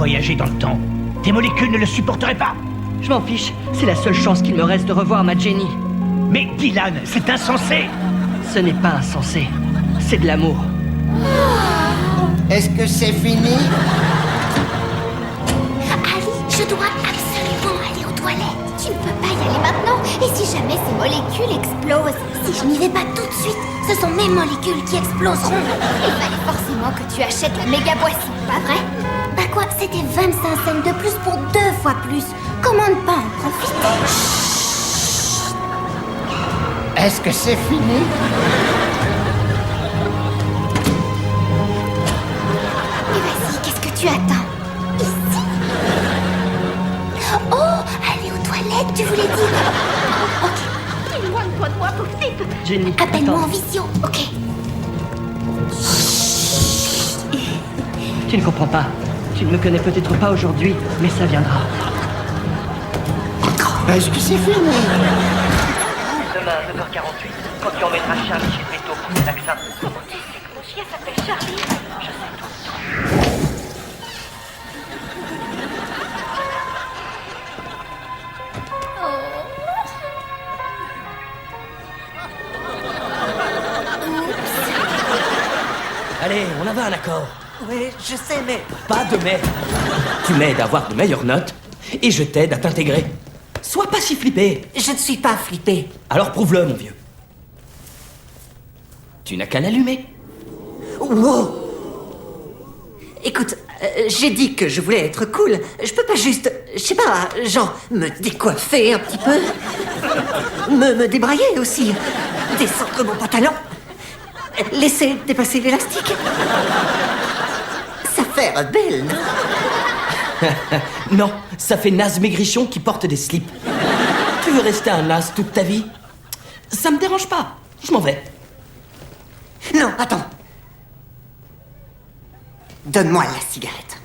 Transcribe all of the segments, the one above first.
voyager dans le temps. Tes molécules ne le supporteraient pas. Je m'en fiche, c'est la seule chance qu'il me reste de revoir ma Jenny. Mais Dylan, c'est insensé. Ce n'est pas insensé, c'est de l'amour. Est-ce que c'est fini? Ali, je dois absolument aller aux toilettes. Tu ne peux pas y aller maintenant. Et si jamais ces molécules explosent? Si je n'y vais pas tout de suite, ce sont mes molécules qui exploseront. Il fallait forcément que tu achètes la méga boisson, pas vrai? Bah quoi, c'était 25 cents de plus pour 2 fois plus. Comment ne pas en profiter? Est-ce que c'est fini? Mais vas-y, qu'est-ce que tu attends? Ici? Oh, aller aux toilettes, tu voulais dire? Oh, ok. Éloigne-toi de moi, pauvre type. Jenny, Appelle-moi attends. en visio, ok? Tu ne comprends pas. Tu ne me connais peut-être pas aujourd'hui, mais ça viendra. Est-ce que c'est fini? Demain à 9h48, quand tu emmèneras Charlie chez le veto pour ses vaccins. Comment tu sais que mon chien s'appelle Charlie? Je sais tout. Allez, on avait un accord. Oui, je sais, mais... Pas de mais. Tu m'aides à avoir de meilleures notes et je t'aide à t'intégrer. Sois pas si flippé. Je ne suis pas flippé. Alors prouve-le, mon vieux. Tu n'as qu'à l'allumer. Wow! Écoute, j'ai dit que je voulais être cool. Je peux pas juste, je sais pas, genre, me décoiffer un petit peu. Me débrailler aussi. Descendre mon pantalon. Laisser dépasser l'élastique. Ça fait rebelle, non? Non, ça fait naze maigrichon qui porte des slips. Tu veux rester un naze toute ta vie? Ça me dérange pas. Je m'en vais. Non, attends. Donne-moi la cigarette.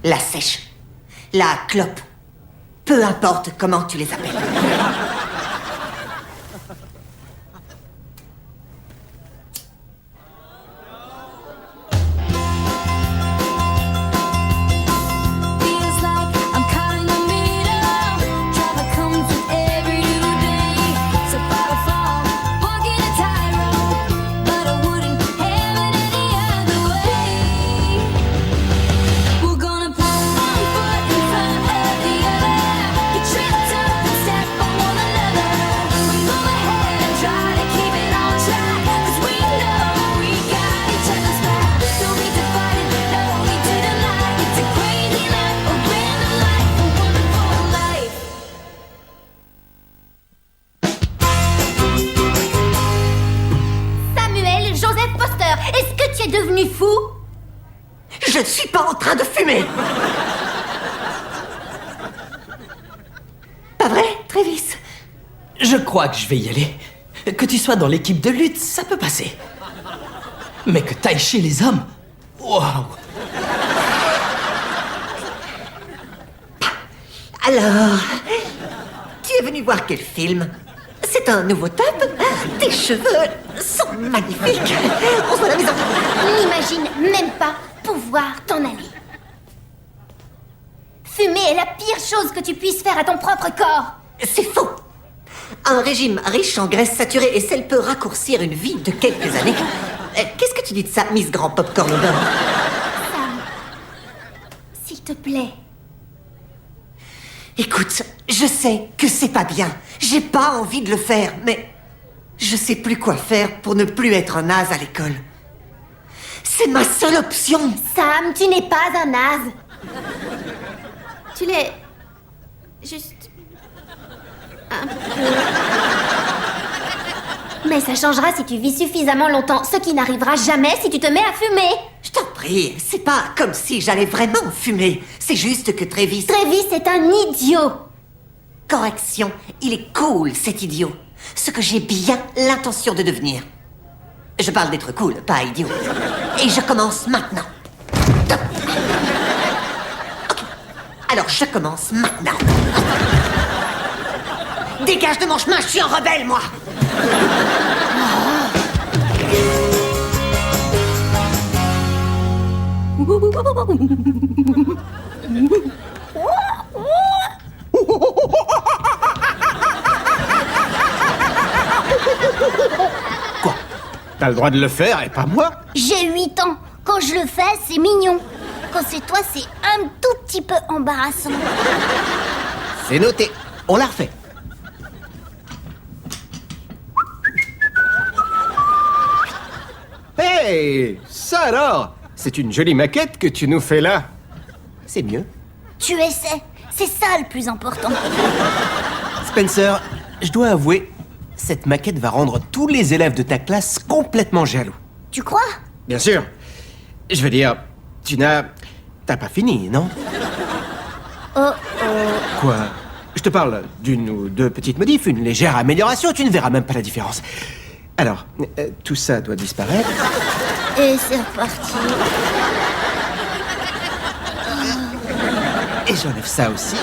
La sèche. La clope. Peu importe comment tu les appelles. Feels like I'm caught in the middle. Traffic comes with every new day. So far to fall, walking a tightrope, but I wouldn't have it any other way. We're gonna put one foot in front of the other. Get tripped up and step on one another. We move ahead and try to keep it on track, 'cause we know we got each other's back. Don't need to fight it, no need to deny. It's a crazy life, a random life, a wonderful life. Samuel Joseph Foster, est-ce que tu es devenu fou? Je ne suis pas en train de fumer. Pas vrai, Travis? Je crois que je vais y aller. Que tu sois dans l'équipe de lutte, ça peut passer. Mais que t'ailles chez les hommes, waouh! Alors, tu es venu voir quel film? C'est un nouveau top? Tes cheveux sont magnifiques. On se voit à la maison. N'imagine même pas pouvoir t'en aller. Fumer est la pire chose que tu puisses faire à ton propre corps. C'est faux. Un régime riche en graisses saturées et sel peut raccourcir une vie de quelques années. Qu'est-ce que tu dis de ça, Miss Grand Popcorn au beurre? Sam, s'il te plaît. Écoute, je sais que c'est pas bien. J'ai pas envie de le faire, mais je sais plus quoi faire pour ne plus être un naze à l'école. C'est ma seule option. Sam, tu n'es pas un naze. Tu l'es... juste... un peu. Mais ça changera si tu vis suffisamment longtemps, ce qui n'arrivera jamais si tu te mets à fumer. Je t'en prie, c'est pas comme si j'allais vraiment fumer. C'est juste que Travis... Travis est un idiot. Correction, il est cool, cet idiot. Ce que j'ai bien l'intention de devenir. Je parle d'être cool, pas idiot. Et je commence maintenant. Ok. Alors je commence maintenant. Dégage de mon chemin, je suis un rebelle, moi. Quoi? T'as le droit de le faire et pas moi? J'ai 8 ans. Quand je le fais, c'est mignon. Quand c'est toi, c'est un tout petit peu embarrassant. C'est noté. On la refait. Hey, ça alors? C'est une jolie maquette que tu nous fais là. C'est mieux. Tu essaies. C'est ça le plus important. Spencer, je dois avouer, cette maquette va rendre tous les élèves de ta classe complètement jaloux. Tu crois? Bien sûr. Je veux dire, t'as pas fini, non? Quoi? Je te parle d'une ou deux petites modifs, une légère amélioration, tu ne verras même pas la différence. Alors, tout ça doit disparaître. Et c'est reparti. Et j'enlève ça aussi.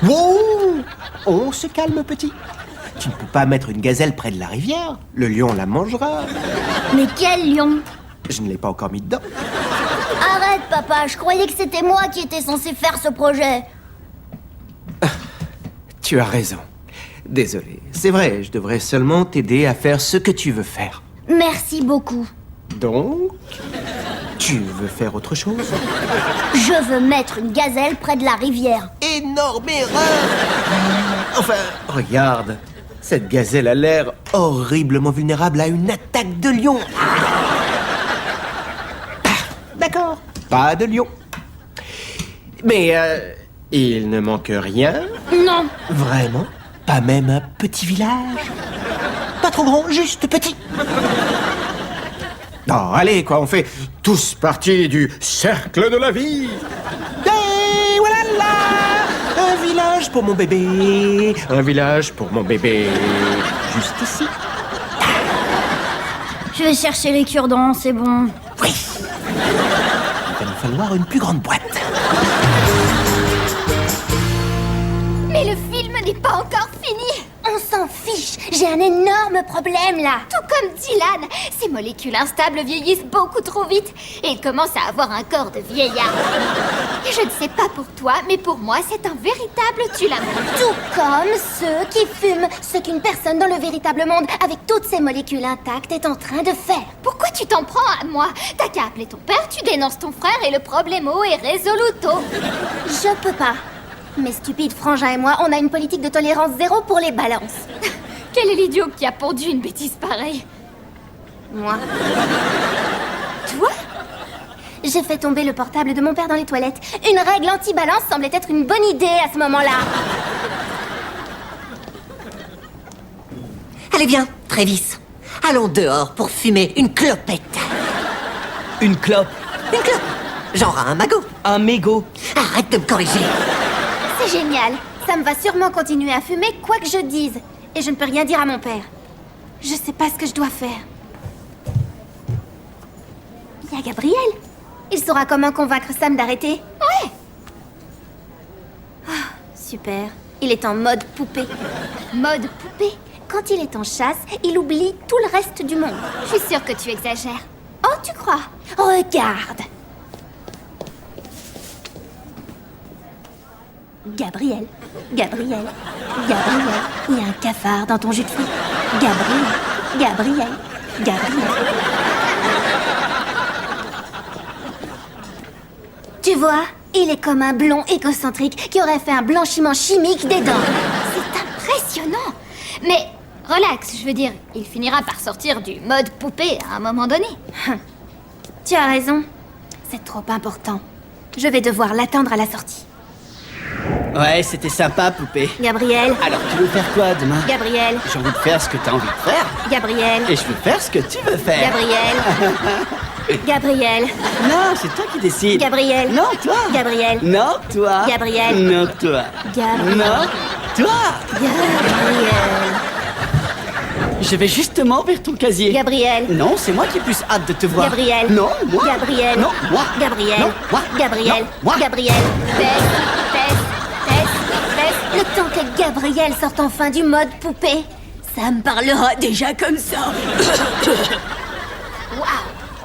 Wow! On se calme, petit. Tu ne peux pas mettre une gazelle près de la rivière. Le lion la mangera. Mais quel lion? Je ne l'ai pas encore mis dedans. Arrête, papa. Je croyais que c'était moi qui étais censé faire ce projet. Tu as raison. Désolé. C'est vrai, je devrais seulement t'aider à faire ce que tu veux faire. Merci beaucoup. Donc, tu veux faire autre chose? Je veux mettre une gazelle près de la rivière. Énorme erreur! Enfin, regarde. Cette gazelle a l'air horriblement vulnérable à une attaque de lion. D'accord, pas de lion. Mais, il ne manque rien? Non. Vraiment? Pas même un petit village? Pas trop grand, juste petit. Non, allez, quoi, on fait tous partie du cercle de la vie. Et voilà là! Un village pour mon bébé. Un village pour mon bébé. Juste ici. Je vais chercher les cure-dents, c'est bon. Oui. Il va nous falloir une plus grande boîte. Mais le film n'est pas encore fini. On s'en fiche. J'ai un énorme problème là. Tout comme Dylan, ces molécules instables vieillissent beaucoup trop vite et il commence à avoir un corps de vieillard. Et je ne sais pas pour toi, mais pour moi, c'est un véritable tue-la-monde. Tout comme ceux qui fument, ce qu'une personne dans le véritable monde, avec toutes ces molécules intactes, est en train de faire. Pourquoi tu t'en prends à moi? T'as qu'à appeler ton père, tu dénonces ton frère et le problemo est résoluto. Je peux pas. Mes stupides frangins et moi, on a une politique de tolérance zéro pour les balances. Quel est l'idiot qui a pondu une bêtise pareille? Moi. Toi? J'ai fait tomber le portable de mon père dans les toilettes. Une règle anti-balance semblait être une bonne idée à ce moment-là. Allez, viens, Travis. Allons dehors pour fumer une clopette. Une clope, Une clope. Genre un magot. un mégot. Arrête de me corriger. C'est génial. Ça me va sûrement continuer à fumer quoi que je dise. Et je ne peux rien dire à mon père. Je sais pas ce que je dois faire. Il y a Gabriel. Il saura comment convaincre Sam d'arrêter. Ouais. Ah, super. Il est en mode poupée. Mode poupée? Quand il est en chasse, il oublie tout le reste du monde. Je suis sûre que tu exagères. Oh, tu crois? Regarde. Gabriel, Gabriel, Gabriel, il y a un cafard dans ton jus de fruits. Gabriel, Gabriel, Gabriel. Tu vois, il est comme un blond égocentrique qui aurait fait un blanchiment chimique des dents. C'est impressionnant. Mais relax, je veux dire, il finira par sortir du mode poupée à un moment donné. Tu as raison, c'est trop important. Je vais devoir l'attendre à la sortie. Ouais, c'était sympa, poupée. Gabriel, Alors, tu veux faire quoi demain? Gabriel, J'ai envie de faire ce que t'as envie de faire. Gabriel, Et je veux faire ce que tu veux faire. Gabriel, Gabriel, Non, c'est toi qui décides. Gabriel. Non, toi. Gabriel. Non, toi. Gabriel. Non, toi. Gabriel. Non, toi. Gabriel, Je vais justement vers ton casier. Gabriel, Non, c'est moi qui ai plus hâte de te voir. Gabriel. Non, moi. Gabriel. Non, moi. Gabriel. Non, moi. Gabriel. Non, moi. Gabriel. Test. Le temps que Gabriel sorte enfin du mode poupée, Ça me parlera déjà comme ça. Waouh,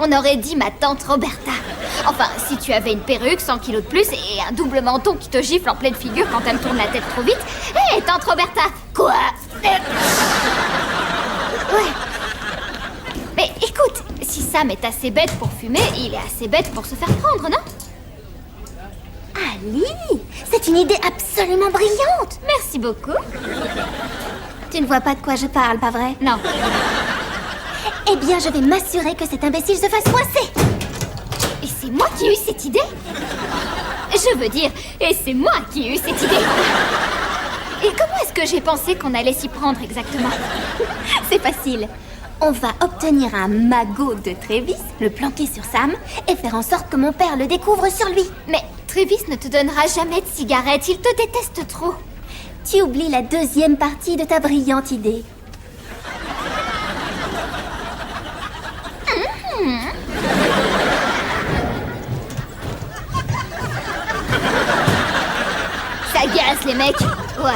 on aurait dit ma tante Roberta. Enfin, si tu avais une perruque, 100 kilos de plus et un double menton qui te gifle en pleine figure quand elle tourne la tête trop vite. Hé, tante Roberta. Quoi? Ouais. Mais écoute, si Sam est assez bête pour fumer, il est assez bête pour se faire prendre, non? Ali, c'est une idée absolument brillante. Merci beaucoup. Tu ne vois pas de quoi je parle, pas vrai? Non. Eh bien, je vais m'assurer que cet imbécile se fasse coincer. Et c'est moi qui ai eu cette idée? Je veux dire, et c'est moi qui ai eu cette idée. Et comment est-ce que j'ai pensé qu'on allait s'y prendre exactement? C'est facile. On va obtenir un magot de Travis, le planquer sur Sam, et faire en sorte que mon père le découvre sur lui. Mais Travis ne te donnera jamais de cigarette, il te déteste trop. Tu oublies la deuxième partie de ta brillante idée. Ça gaze, les mecs. Ouais.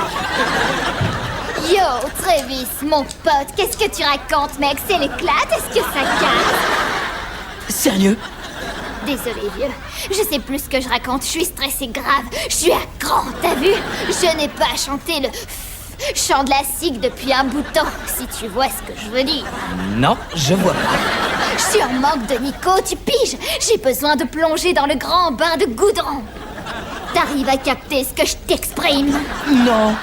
Yo, Travis, mon pote, qu'est-ce que tu racontes, mec? C'est l'éclate? Est-ce que ça casse? Sérieux? Désolé, vieux. Je sais plus ce que je raconte. Je suis stressée grave. Je suis à cran, t'as vu? Je n'ai pas chanté le chant de la cigue depuis un bout de temps, si tu vois ce que je veux dire. Non, je vois pas. Je suis en manque de Nico, tu piges? J'ai besoin de plonger dans le grand bain de goudron. T'arrives à capter ce que je t'exprime? Non.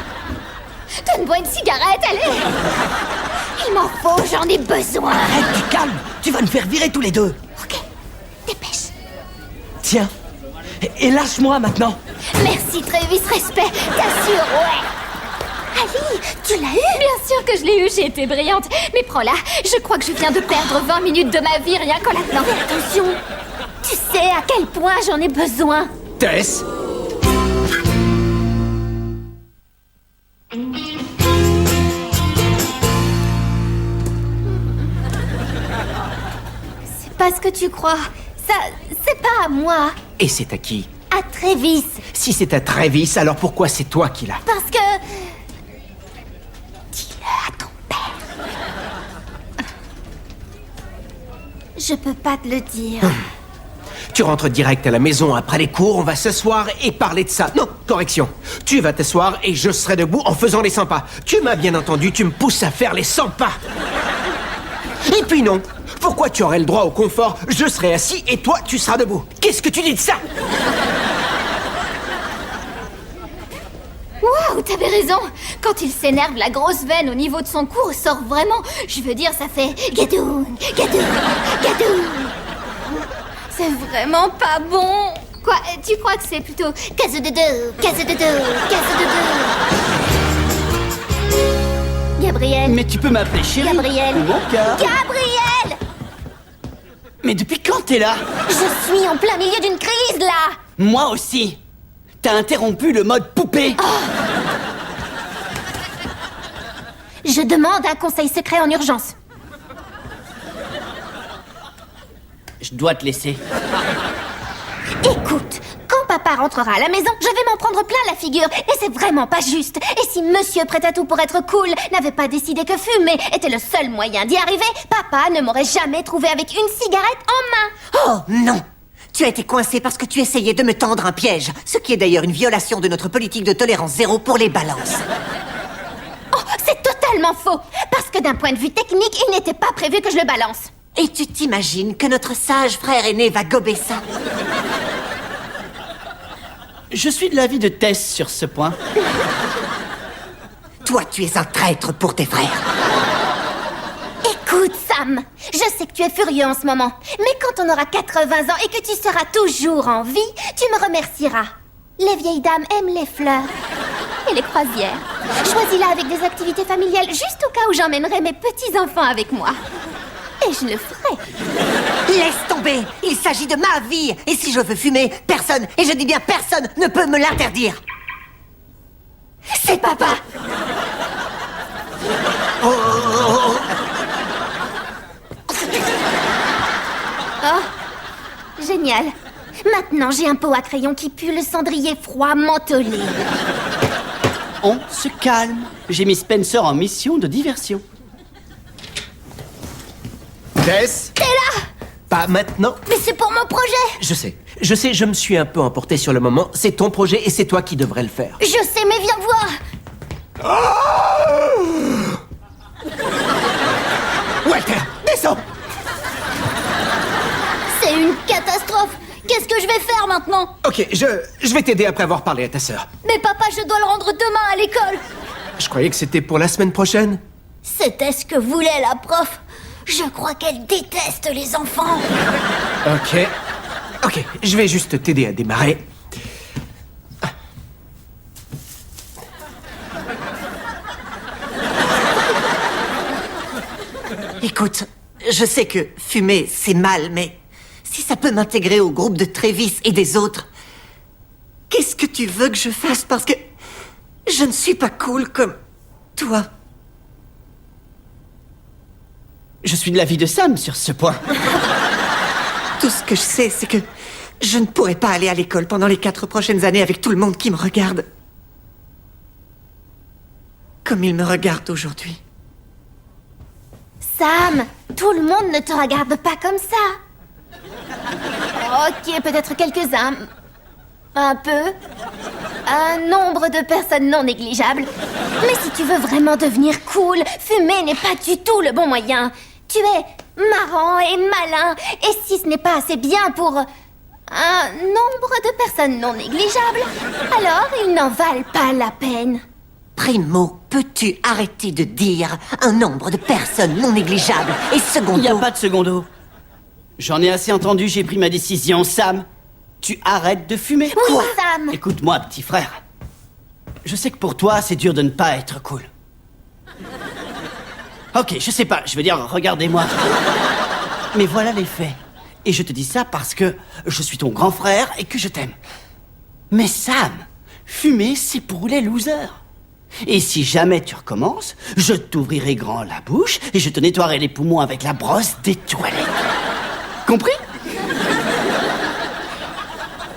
Donne-moi une cigarette, allez! Il m'en faut, j'en ai besoin. Arrête, du calme. Tu vas nous faire virer tous les deux. Ok, dépêche. Tiens. Et lâche-moi maintenant. Merci, Travis, respect. T'assures, ouais. Ali, tu l'as eu? Bien sûr que je l'ai eu, j'ai été brillante. Mais prends-la, je crois que je viens de perdre 20 minutes de ma vie rien qu'en la tenant. Fais attention. Tu sais à quel point j'en ai besoin. Tess? C'est pas ce que tu crois. Ça, c'est pas à moi. Et c'est à qui? À Travis. Si c'est à Travis, alors pourquoi c'est toi qui l'as? Parce que... Dis-le à ton père. Je peux pas te le dire. Tu rentres direct à la maison après les cours, on va s'asseoir et parler de ça. Non, correction. Tu vas t'asseoir et je serai debout en faisant les 100 pas. Tu m'as bien entendu, tu me pousses à faire les 100 pas. Et puis non. Pourquoi tu aurais le droit au confort? Je serai assis et toi, tu seras debout. Qu'est-ce que tu dis de ça? Waouh, t'avais raison. Quand il s'énerve, la grosse veine au niveau de son cou ressort vraiment. Je veux dire, ça fait gadoun, gadoun, gadoun. C'est vraiment pas bon. Quoi, tu crois que c'est plutôt case de deux, case de deux, case de deux? Gabriel. Mais tu peux m'appeler chérie. Gabriel. Ou mon cœur. Gabriel! Mais depuis quand t'es là? Je suis en plein milieu d'une crise, là. Moi aussi. T'as interrompu le mode poupée. Je demande un conseil secret en urgence. Je dois te laisser. Écoute, quand papa rentrera à la maison, je vais m'en prendre plein la figure. Et c'est vraiment pas juste. Et si monsieur Prêt-à-tout pour être cool n'avait pas décidé que fumer était le seul moyen d'y arriver, papa ne m'aurait jamais trouvé avec une cigarette en main. Oh non! Tu as été coincé parce que tu essayais de me tendre un piège, ce qui est d'ailleurs une violation de notre politique de tolérance zéro pour les balances. Oh, c'est totalement faux. Parce que d'un point de vue technique, il n'était pas prévu que je le balance. Et tu t'imagines que notre sage frère aîné va gober ça? Je suis de l'avis de Tess sur ce point. Toi, tu es un traître pour tes frères. Écoute, Sam, je sais que tu es furieux en ce moment. Mais quand on aura 80 ans et que tu seras toujours en vie, tu me remercieras. Les vieilles dames aiment les fleurs et les croisières. Choisis-la avec des activités familiales, juste au cas où j'emmènerai mes petits-enfants avec moi. Et je le ferai. Laisse tomber! Il s'agit de ma vie! Et si je veux fumer, personne, et je dis bien personne, ne peut me l'interdire! C'est papa. Oh, génial. Maintenant, j'ai un pot à crayon qui pue le cendrier froid mentholé. On se calme. J'ai mis Spencer en mission de diversion. Tess? T'es là! Pas maintenant. Mais c'est pour mon projet! Je sais, je me suis un peu emporté sur le moment. C'est ton projet et c'est toi qui devrais le faire. Je sais, mais viens voir! Walter, descends! C'est une catastrophe! Qu'est-ce que je vais faire maintenant? Ok, je vais t'aider après avoir parlé à ta sœur. Mais papa, je dois le rendre demain à l'école! Je croyais que c'était pour la semaine prochaine. C'était ce que voulait la prof. Je crois qu'elle déteste les enfants. Ok, je vais juste t'aider à démarrer. Écoute, je sais que fumer, c'est mal, mais si ça peut m'intégrer au groupe de Travis et des autres, qu'est-ce que tu veux que je fasse? Parce que je ne suis pas cool comme toi. Je suis de l'avis de Sam sur ce point. Tout ce que je sais, c'est que je ne pourrai pas aller à l'école pendant les 4 prochaines années avec tout le monde qui me regarde. Comme il me regarde aujourd'hui. Sam, tout le monde ne te regarde pas comme ça. Ok, peut-être quelques-uns. Un peu. Un nombre de personnes non négligeables. Mais si tu veux vraiment devenir cool, fumer n'est pas du tout le bon moyen. Tu es marrant et malin, et si ce n'est pas assez bien pour un nombre de personnes non négligeables, alors ils n'en valent pas la peine. Primo, peux-tu arrêter de dire un nombre de personnes non négligeables? Et Il secondo... n'y a pas de secondo. J'en ai assez entendu, j'ai pris ma décision. Sam, tu arrêtes de fumer. Oui, Quoi? Sam. Écoute-moi, petit frère. Je sais que pour toi, c'est dur de ne pas être cool. Ok, je sais pas, je veux dire, regardez-moi. Mais voilà les faits. Et je te dis ça parce que je suis ton grand frère et que je t'aime. Mais Sam, fumer, c'est pour les losers. Et si jamais tu recommences, je t'ouvrirai grand la bouche et je te nettoierai les poumons avec la brosse des toilettes. Compris?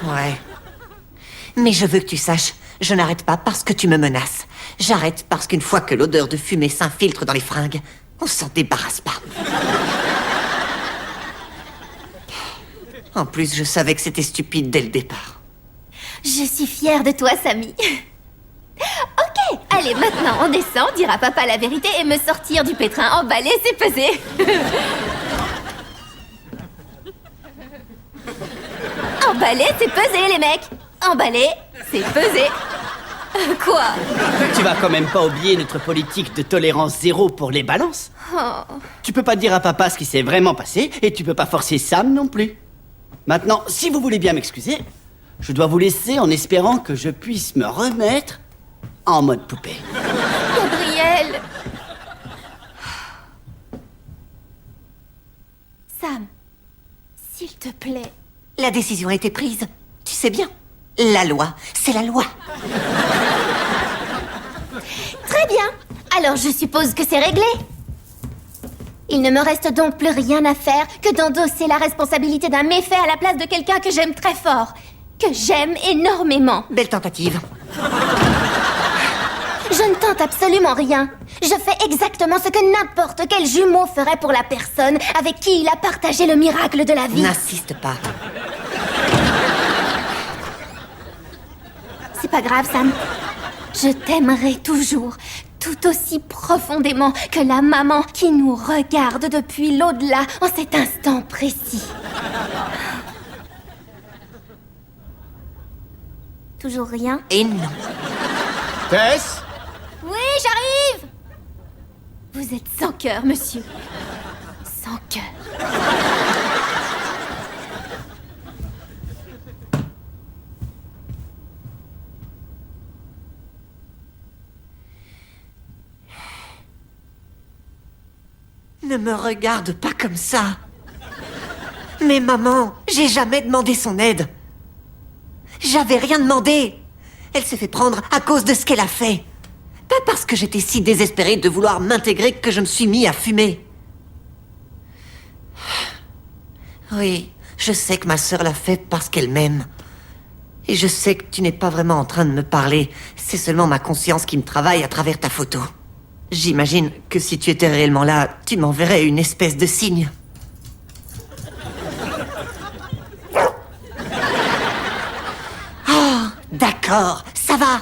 Ouais. Mais je veux que tu saches, je n'arrête pas parce que tu me menaces. J'arrête parce qu'une fois que l'odeur de fumée s'infiltre dans les fringues, on s'en débarrasse pas. En plus, je savais que c'était stupide dès le départ. Je suis fière de toi, Samy. Ok, allez, maintenant on descend, dire à papa la vérité et me sortir du pétrin. Emballé, c'est pesé. Emballé, c'est pesé, les mecs. Emballé, c'est pesé. Quoi? Tu vas quand même pas oublier notre politique de tolérance zéro pour les balances. Oh. Tu peux pas dire à papa ce qui s'est vraiment passé et tu peux pas forcer Sam non plus. Maintenant, si vous voulez bien m'excuser, je dois vous laisser en espérant que je puisse me remettre en mode poupée. Gabriel. Sam, s'il te plaît. La décision a été prise. Tu sais bien. La loi, c'est la loi. Très bien. Alors je suppose que c'est réglé. Il ne me reste donc plus rien à faire que d'endosser la responsabilité d'un méfait à la place de quelqu'un que j'aime très fort. Que j'aime énormément. Belle tentative. Je ne tente absolument rien. Je fais exactement ce que n'importe quel jumeau ferait pour la personne avec qui il a partagé le miracle de la vie. N'insiste pas. C'est pas grave, Sam. Je t'aimerai toujours, tout aussi profondément que la maman qui nous regarde depuis l'au-delà en cet instant précis. Toujours rien? Et non. Tess? Oui, j'arrive! Vous êtes sans cœur, monsieur. Sans cœur. Ne me regarde pas comme ça. Mais maman, j'ai jamais demandé son aide. J'avais rien demandé. Elle s'est fait prendre à cause de ce qu'elle a fait. Pas parce que j'étais si désespérée de vouloir m'intégrer que je me suis mis à fumer. Oui, je sais que ma sœur l'a fait parce qu'elle m'aime. Et je sais que tu n'es pas vraiment en train de me parler. C'est seulement ma conscience qui me travaille à travers ta photo. J'imagine que si tu étais réellement là, tu m'enverrais une espèce de signe. Oh, d'accord, ça va.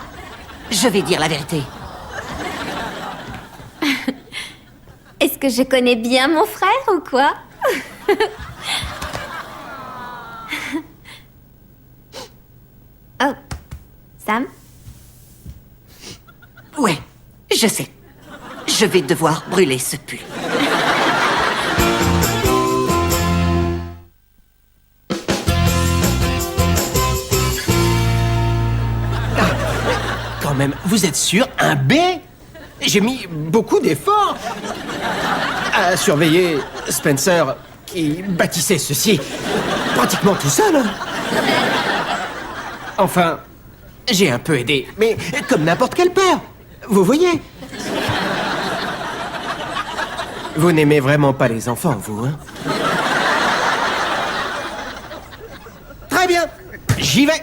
Je vais dire la vérité. Est-ce que je connais bien mon frère ou quoi? Oh, Sam? Ouais, je sais. Je vais devoir brûler ce pull. Quand même, vous êtes sûr? Un B? J'ai mis beaucoup d'efforts à surveiller Spencer, qui bâtissait ceci pratiquement tout seul. Enfin, j'ai un peu aidé, mais comme n'importe quel père. Vous voyez? Vous n'aimez vraiment pas les enfants, vous, hein? Très bien, j'y vais.